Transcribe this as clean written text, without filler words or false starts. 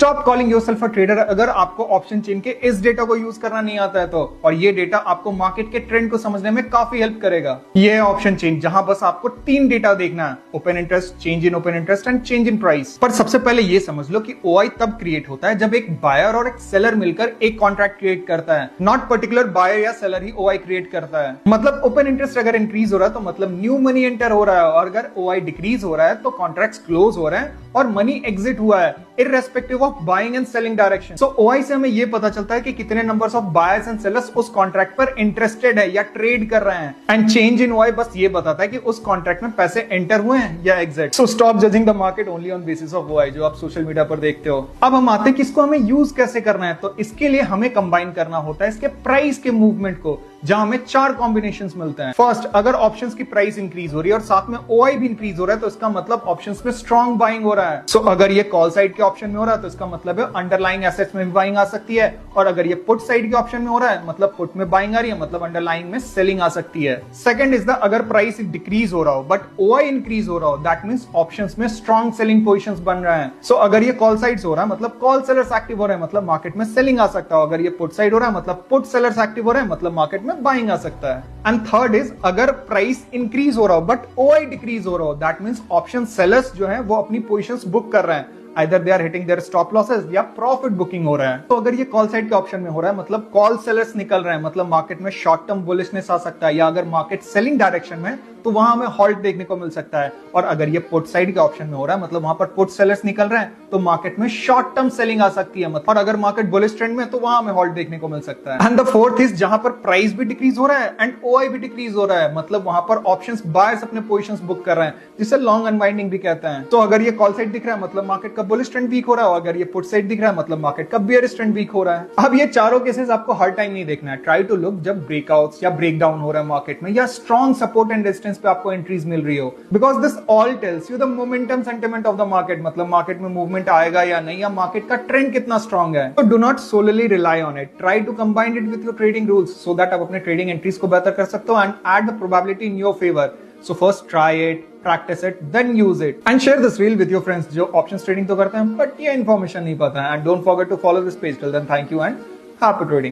Stop calling yourself a trader अगर आपको option chain के इस डेटा को यूज करना नहीं आता है तो, और ये डेटा आपको मार्केट के ट्रेंड को समझने में काफी हेल्प करेगा। ये ऑप्शन चेन जहां बस आपको 3 डेटा देखना है, open interest, change in open interest and change in price. पर सबसे पहले ये समझ लो कि ओआई तब क्रिएट होता है जब एक बायर और एक सेलर मिलकर एक कॉन्ट्रैक्ट क्रिएट करता है, नॉट पर्टिकुलर बायर या सेलर ही ओआई क्रिएट करता है। मतलब ओपन इंटरेस्ट अगर इंक्रीज हो रहा है तो मतलब न्यू मनी एंटर हो रहा है, और अगर ओआई डिक्रीज हो रहा है तो कॉन्ट्रैक्ट्स क्लोज हो रहे हैं और मनी एग्जिट हुआ है, irrespective of buying and selling direction. So OI से हमें ये पता चलता है कि कितने numbers of buyers and sellers उस कॉन्ट्रैक्ट पर इंटरेस्टेड है या ट्रेड कर रहे हैं। एंड चेंज इन ओआई बस ये बताता है कि उस कॉन्ट्रैक्ट में पैसे एंटर हुए हैं या exit. So stop judging the market only on basis of OI जो आप सोशल मीडिया पर देखते हो। अब हम आते हैं कि इसको हमें यूज कैसे करना है। तो इसके लिए हमें कंबाइन करना होता है इसके प्राइस के मूवमेंट को, जहां हमें 4 कॉम्बिनेशंस मिलते हैं। फर्स्ट, अगर ऑप्शंस की प्राइस इंक्रीज हो रही है और साथ में ओआई भी इंक्रीज हो रहा है तो इसका मतलब ऑप्शंस में स्ट्रॉन्ग बाइंग हो रहा है। सो अगर ये कॉल साइड के ऑप्शन में हो रहा है तो इसका मतलब है अंडरलाइंग एसेट्स में भी बाइंग आ सकती है, और अगर ये पुट साइड के ऑप्शन में हो रहा है मतलब पुट में बाइंग आ रही है, मतलब अंडरलाइंग में सेलिंग आ सकती है। सेकंड इज द अगर प्राइस डिक्रीज हो रहा हो बट ओआई इंक्रीज हो रहा हो, दैट मींस ऑप्शंस में स्ट्रॉन्ग सेलिंग पोजीशंस बन रहे हैं। सो अगर ये कॉल साइड हो रहा है मतलब कॉल सेलर्स एक्टिव हो रहे हैं, मतलब मार्केट में सेलिंग आ सकता है। अगर ये पुट साइड हो रहा है मतलब पुट सेलर्स एक्टिव हो रहे हैं, मतलब मार्केट में बाइंग आ सकता है। एंड थर्ड इज अगर प्राइस इंक्रीज हो रहा हो बट ओआई डिक्रीज हो रहा हो, दैट मींस ऑप्शन सेलर्स जो है वो अपनी पोजीशंस बुक कर रहे हैं, either they are hitting their stop losses या प्रॉफिट बुकिंग हो रहा है। तो अगर ये कॉल साइड के ऑप्शन में हो रहा है मतलब कॉल सेलर्स निकल रहे हैं, मतलब मार्केट में शॉर्ट टर्म बुलिशनेस आ सकता है, या अगर मार्केट सेलिंग डायरेक्शन में तो वहां हमें हॉल्ट देखने को मिल सकता है। और अगर ये पुट साइड के ऑप्शन में हो रहा है मतलब वहां पर पुट सेलर्स निकल रहे हैं तो मार्केट में शॉर्ट टर्म सेलिंग आ सकती है, और अगर मार्केट बुलिश ट्रेंड में तो वहां हमें हॉल्ट देखने को मिल सकता है। एंड द फोर्थ इज जहां पर प्राइस भी डिक्रीज हो रहा है एंड ओआई भी डिक्रीज हो रहा है, मतलब वहां पर ऑप्शंस बायर्स अपने पोजीशंस बुक कर रहे हैं, जिसे लॉन्ग अनवाइंडिंग भी कहते हैं। तो अगर ये कॉल साइड दिख रहा है मतलब मार्केट का बुलिश ट्रेंड वीक हो रहा है, अगर ये पुट साइड दिख रहा है मतलब मार्केट का बेयरिश ट्रेंड वीक हो रहा है। अब ये चारों केसेस आपको हर टाइम नहीं देखना है, ट्राई टू लुक जब ब्रेकआउट्स या ब्रेकडाउन हो रहा है मार्केट में, या स्ट्रॉन्ग सपोर्ट एंड रेजिस्टेंस पे आपको एंट्रीज मिल रही हो, because this all tells you the momentum sentiment of the market, मतलब मार्केट में मूवमेंट आएगा या नहीं, या मार्केट का ट्रेंड कितना स्ट्रॉन्ग है। तो do not solely rely on it, try to combine it with your trading rules so that आप अपने ट्रेडिंग एंट्रीज को बेहतर कर सकते हो and add the probability in your favour. So first try it, practice it, then use it, and share this reel with your friends जो options trading तो करते हैं but ये information नहीं पता है। And don't forget to follow this page till then. Thank you and happy trading.